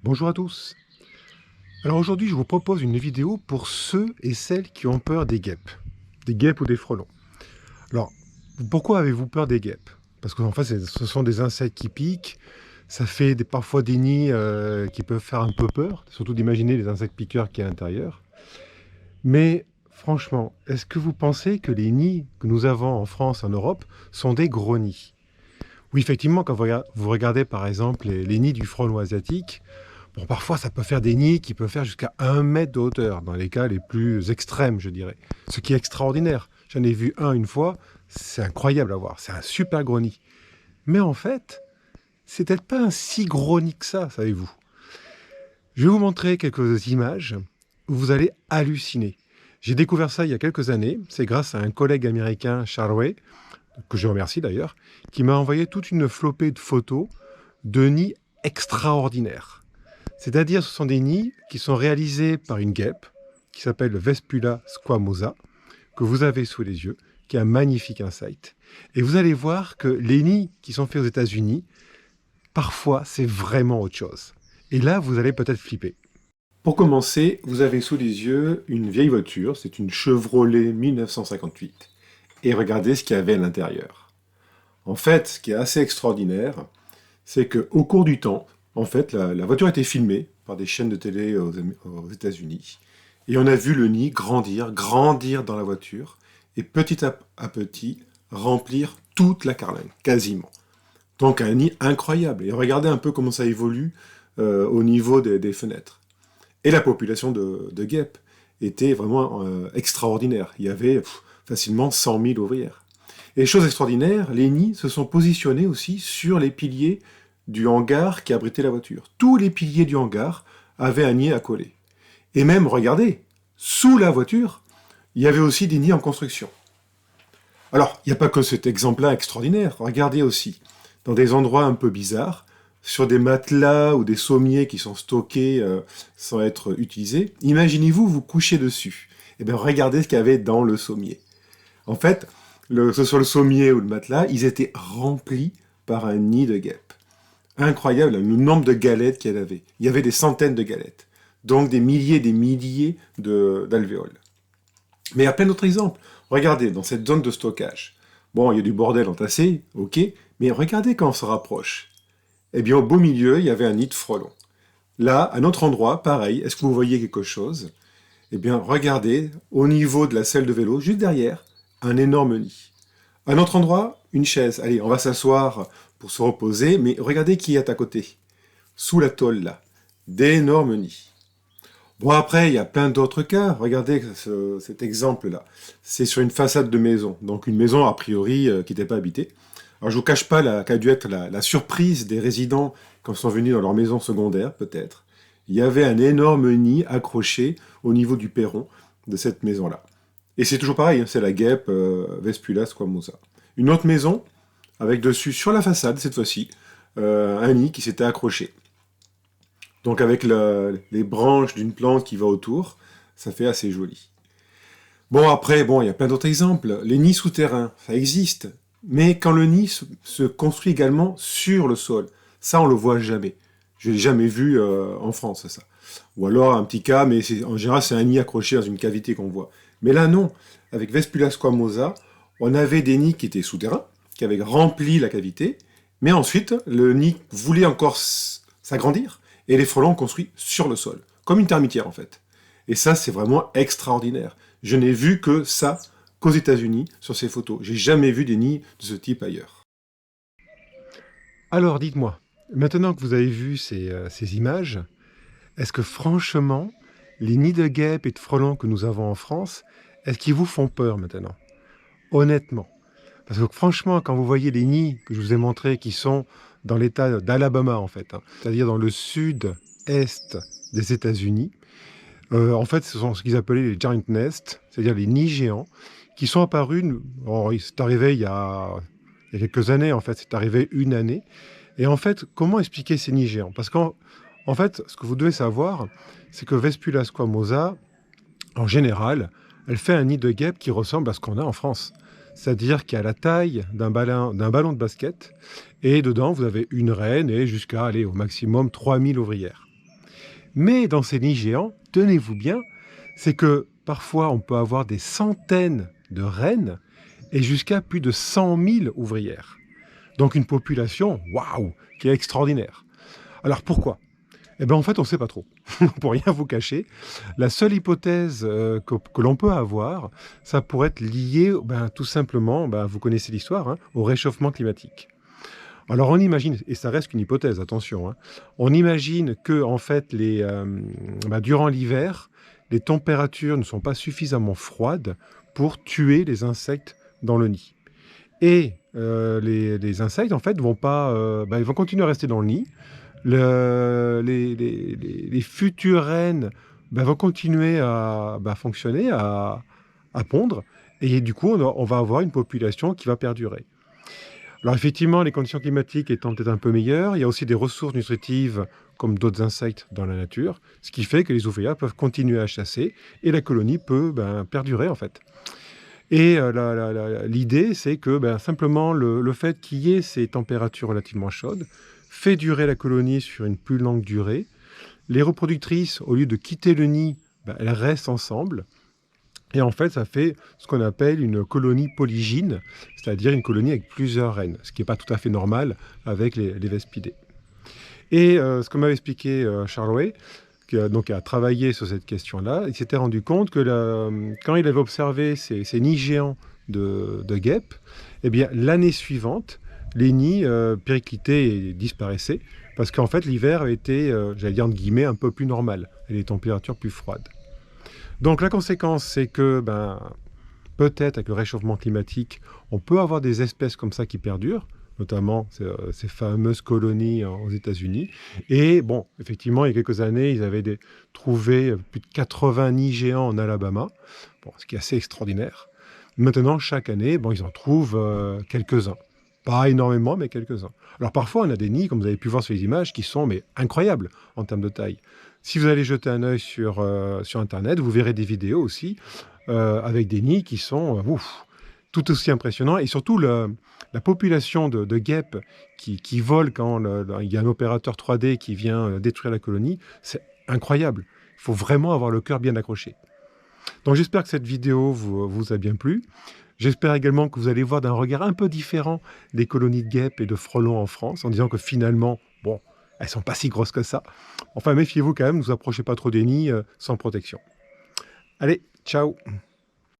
Bonjour à tous. Alors aujourd'hui, je vous propose une vidéo pour ceux et celles qui ont peur des guêpes ou des frelons. Alors, pourquoi avez-vous peur des guêpes? Parce qu'en fait, ce sont des insectes qui piquent, ça fait parfois des nids qui peuvent faire un peu peur, surtout d'imaginer les insectes piqueurs qu'il y a à l'intérieur. Mais franchement, est-ce que vous pensez que les nids que nous avons en France, en Europe, sont des gros nids? Oui, effectivement, quand vous regardez par exemple les nids du frelon asiatique, bon, parfois ça peut faire des nids qui peuvent faire jusqu'à 1 mètre de hauteur, dans les cas les plus extrêmes, je dirais. Ce qui est extraordinaire. J'en ai vu un une fois, c'est incroyable à voir, c'est un super gros nid. Mais en fait, c'est peut-être pas un si gros nid que ça, savez-vous. Je vais vous montrer quelques images où vous allez halluciner. J'ai découvert ça il y a quelques années, c'est grâce à un collègue américain, Charway, que je remercie d'ailleurs, qui m'a envoyé toute une flopée de photos de nids extraordinaires. C'est-à-dire, ce sont des nids qui sont réalisés par une guêpe qui s'appelle le Vespula squamosa, que vous avez sous les yeux, qui est un magnifique insight. Et vous allez voir que les nids qui sont faits aux États-Unis, parfois, c'est vraiment autre chose. Et là, vous allez peut-être flipper. Pour commencer, vous avez sous les yeux une vieille voiture, c'est une Chevrolet 1958. Et regardez ce qu'il y avait à l'intérieur. En fait, ce qui est assez extraordinaire, c'est qu'au cours du temps, en fait, la voiture a été filmée par des chaînes de télé aux États-Unis. Et on a vu le nid grandir dans la voiture, et petit à petit, remplir toute la carlingue, quasiment. Donc un nid incroyable. Et regardez un peu comment ça évolue au niveau des fenêtres. Et la population de guêpes était vraiment extraordinaire. Il y avait facilement 100 000 ouvrières. Et chose extraordinaire, les nids se sont positionnés aussi sur les piliers du hangar qui abritait la voiture. Tous les piliers du hangar avaient un nid à coller. Et même, regardez, sous la voiture, il y avait aussi des nids en construction. Alors, il n'y a pas que cet exemple-là extraordinaire. Regardez aussi, dans des endroits un peu bizarres, sur des matelas ou des sommiers qui sont stockés sans être utilisés, imaginez-vous vous coucher dessus. Et bien, regardez ce qu'il y avait dans le sommier. En fait, que ce soit le sommier ou le matelas, ils étaient remplis par un nid de guêpes. Incroyable, le nombre de galettes qu'il y avait. Il y avait des centaines de galettes. Donc des milliers et des milliers d'alvéoles. Mais il y a plein d'autres exemples. Regardez, dans cette zone de stockage. Bon, il y a du bordel entassé, ok, mais regardez quand on se rapproche. Eh bien, au beau milieu, il y avait un nid de frelons. Là, à un autre endroit, pareil, est-ce que vous voyez quelque chose? Eh bien, regardez, au niveau de la selle de vélo, juste derrière, un énorme nid. À un autre endroit, une chaise. Allez, on va s'asseoir pour se reposer, mais regardez qui est à côté. Sous la tôle, là. D'énormes nids. Bon, après, il y a plein d'autres cas. Regardez cet exemple-là. C'est sur une façade de maison. Donc, une maison, a priori, qui n'était pas habitée. Alors, je vous cache pas qu'a dû être la surprise des résidents quand ils sont venus dans leur maison secondaire, peut-être. Il y avait un énorme nid accroché au niveau du perron de cette maison-là. Et c'est toujours pareil, hein, c'est la guêpe Vespula squamosa. Une autre maison, avec dessus, sur la façade, cette fois-ci, un nid qui s'était accroché. Donc avec les branches d'une plante qui va autour, ça fait assez joli. Bon, après, il y a plein d'autres exemples. Les nids souterrains, ça existe. Mais quand le nid se construit également sur le sol, ça, on le voit jamais. Je l'ai jamais vu en France, ça. Ou alors un petit cas, mais en général, c'est un nid accroché dans une cavité qu'on voit. Mais là, non. Avec Vespula squamosa, on avait des nids qui étaient souterrains, qui avaient rempli la cavité, mais ensuite, le nid voulait encore s'agrandir, et les frelons ont construit sur le sol, comme une termitière en fait. Et ça, c'est vraiment extraordinaire. Je n'ai vu que ça qu'aux États-Unis sur ces photos. J'ai jamais vu des nids de ce type ailleurs. Alors, dites-moi, maintenant que vous avez vu ces images, est-ce que franchement, les nids de guêpes et de frelons que nous avons en France, est-ce qu'ils vous font peur maintenant? Honnêtement. Parce que franchement, quand vous voyez les nids que je vous ai montrés qui sont dans l'état d'Alabama, en fait, hein, c'est-à-dire dans le sud-est des États-Unis, en fait, ce sont ce qu'ils appelaient les giant nests, c'est-à-dire les nids géants, qui sont apparus, c'est arrivé il y a quelques années, en fait, c'est arrivé une année. Et en fait, comment expliquer ces nids géants? Parce qu'en fait, ce que vous devez savoir, c'est que Vespula squamosa, en général, elle fait un nid de guêpe qui ressemble à ce qu'on a en France. C'est-à-dire qu'il y a la taille d'un ballon de basket, et dedans, vous avez une reine et jusqu'à aller au maximum 3000 ouvrières. Mais dans ces nids géants, tenez-vous bien, c'est que parfois on peut avoir des centaines de reines et jusqu'à plus de 100 000 ouvrières. Donc une population, waouh, qui est extraordinaire. Alors pourquoi? Eh bien en fait on ne sait pas trop. Pour rien vous cacher, la seule hypothèse que l'on peut avoir, ça pourrait être lié tout simplement, vous connaissez l'histoire, hein, au réchauffement climatique. Alors on imagine, et ça reste qu'une hypothèse, attention, hein, on imagine que en fait, durant l'hiver, les températures ne sont pas suffisamment froides pour tuer les insectes dans le nid. Et les insectes, en fait, ils vont continuer à rester dans le nid. Les futures reines vont continuer à fonctionner, à pondre. Et du coup, on va avoir une population qui va perdurer. Alors effectivement, les conditions climatiques étant peut-être un peu meilleures, il y a aussi des ressources nutritives comme d'autres insectes dans la nature, ce qui fait que les ouvrières peuvent continuer à chasser et la colonie peut perdurer en fait. Et l'idée, c'est que simplement le fait qu'il y ait ces températures relativement chaudes fait durer la colonie sur une plus longue durée. Les reproductrices, au lieu de quitter le nid, elles restent ensemble. Et en fait, ça fait ce qu'on appelle une colonie polygyne, c'est-à-dire une colonie avec plusieurs reines, ce qui n'est pas tout à fait normal avec les Vespidés. Et ce que m'avait expliqué Charles Way, qui a travaillé sur cette question-là, il s'était rendu compte que quand il avait observé ces nids géants de guêpes, eh bien, l'année suivante, les nids périclitaient et disparaissaient, parce qu'en fait, l'hiver était, j'allais dire entre guillemets, un peu plus normal, et les températures plus froides. Donc la conséquence, c'est que peut-être avec le réchauffement climatique, on peut avoir des espèces comme ça qui perdurent, notamment ces fameuses colonies aux États-Unis. Et bon, effectivement, il y a quelques années, ils avaient trouvé plus de 80 nids géants en Alabama, ce qui est assez extraordinaire. Maintenant, chaque année, ils en trouvent quelques-uns. Pas énormément, mais quelques-uns. Alors parfois, on a des nids, comme vous avez pu voir sur les images, qui sont incroyables en termes de taille. Si vous allez jeter un œil sur Internet, vous verrez des vidéos aussi avec des nids qui sont tout aussi impressionnants. Et surtout, la population de guêpes qui volent quand il y a un opérateur 3D qui vient détruire la colonie, c'est incroyable. Il faut vraiment avoir le cœur bien accroché. Donc j'espère que cette vidéo vous a bien plu. J'espère également que vous allez voir d'un regard un peu différent les colonies de guêpes et de frelons en France, en disant que finalement, elles sont pas si grosses que ça. Enfin, méfiez-vous quand même, ne vous approchez pas trop des nids sans protection. Allez, ciao!